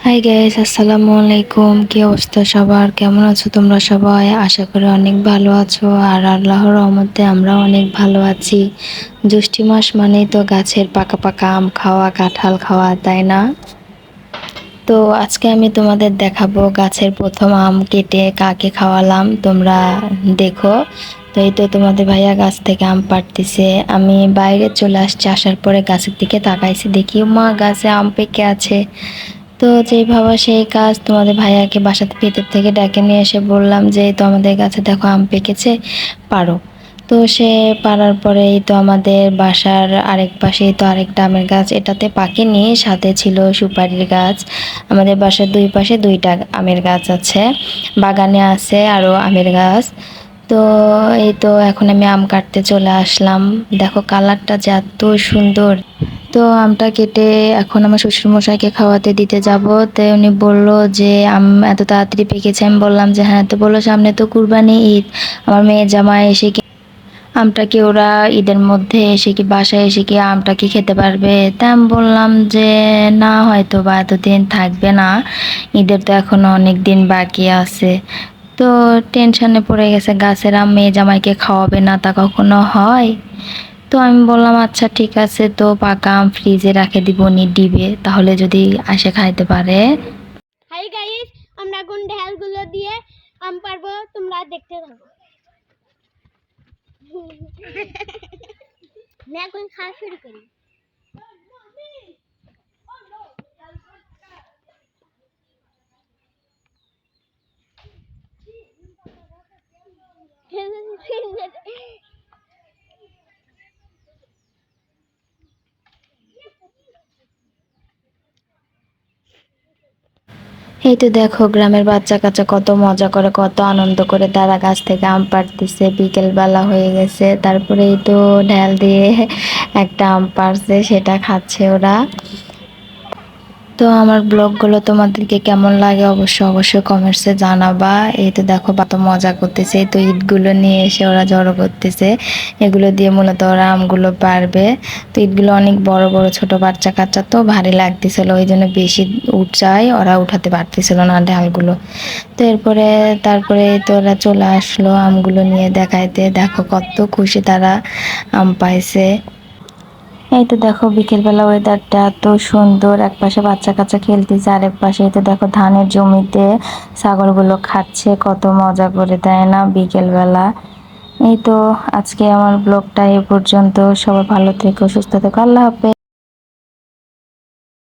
Hi guys, আসসালামু আলাইকুম। কি অবস্থা সবার? কেমন আছো তোমরা সবাই? আশা করি অনেক ভালো আছো। আর আল্লাহর রহমতে আমরা অনেক ভালো আছি। জ্যৈষ্ঠ মাস মানেই তো গাছের পাকা পাকা আম খাওয়া, কাঁঠাল খাওয়া, তাই না? তো আজকে আমি তোমাদের দেখাবো গাছের প্রথম আম কেটে কাকে খাওয়ালাম, তোমরা দেখো। তো এই তো তোমাদের ভাইয়া গাছ থেকে আম পাড়তেছে। আমি বাইরে চলে আসছি, আসার পরে গাছের দিকে তাকাইছি, দেখি মা গাছে আম পেকে আছে। তো যেই ভাবা সেই কাজ, তোমাদের ভাইয়াকে বাসাতে ভিতর থেকে ডেকে নিয়ে এসে বললাম যে এই তো আমাদের গাছে দেখো আম পেকেছে, পারো। তো সে পারার পরেই তো আমাদের বাসার আরেক পাশেই তো আরেকটা আমের গাছ, এটাতে পাকেনি, সাথে ছিল সুপারির গাছ। আমাদের বাসার দুই পাশে দুইটা আমের গাছ আছে, বাগানে আছে আরো আমের গাছ। তো এই তো এখন আমি আম কাটতে চলে আসলাম। দেখো কালারটা যে এত সুন্দর। তো আমটা কেটে এখন আমার শ্বশুর মশাইকে খাওয়াতে দিতে যাব। তাই উনি বলল যে আম এত তাড়াতাড়ি পেকেছে। আমি বললাম যে হ্যাঁ। তো বললো সামনে তো কুরবানি ঈদ, আমার মেয়ে জামাই এসে কি আমটা কি ওরা ঈদের মধ্যে এসে কি বাসায় এসে কি আমটা কি খেতে পারবে? তা আমি বললাম যে না, হয়তো বা এতদিন থাকবে না, ঈদের তো এখনো অনেক দিন বাকি আছে। তো টেনশনে পড়ে গেছে, গাছের আম মেয়ে জামাইকে খাওয়াবে না তা কখনো হয়? তো আমি বললাম আচ্ছা ঠিক আছে, তো পাকা আম ফ্রিজে রাখে দিব, নি দিবে তাহলে যদি আসে খাইতে পারে। হাই গাইস, আমরা এখন ঢালগুলো দিয়ে আম পারবো, তোমরা দেখতে থাকো। এখন খাওয়া শুরু করি। এই তো দেখো গ্রামের বাচ্চা কাচ্চা কত মজা করে, কত আনন্দ করে তারা গাছ থেকে আম পাড়তেছে। বিকেল বেলা হয়ে গেছে, তারপরে এই তো ঢাল দিয়ে একটা আম পাড়ছে, সেটা খাচ্ছে ওরা। তো আমার ব্লগগুলো তোমাদেরকে কেমন লাগে অবশ্যই কমেন্টসে জানাবা। এই তো দেখো কত মজা করতেছে, এই তো ইটগুলো নিয়ে এসে ওরা জড়ো করতেছে, এগুলো দিয়ে মূলত ওরা আমগুলো পারবে। তো ইটগুলো অনেক বড় বড়, ছোট বাচ্চা কাচ্চা তো ভারী লাগতেছিল, ওই জন্য বেশি উঠায় ওরা উঠাতে পারতেছিল না ঢালগুলো। তো তারপরে তো ওরা চলে আসলো আমগুলো নিয়ে দেখাইতে। দেখো কত খুশি তারা আম পাইছে। এই তো দেখো বিকেলবেলা ওয়েদারটা এত সুন্দর, এক পাশে বাচ্চা কাচ্চা খেলতেছে, আরেক পাশে এই তো দেখো ধানের জমিতে ছাগলগুলো খাচ্ছে, কত মজা করে, তাই না বিকেলবেলা? এই তো আজকে আমার ব্লগটা এ পর্যন্ত। সবাই ভালো থেকো, সুস্থ থেকো, আল্লাহ হাফেজ।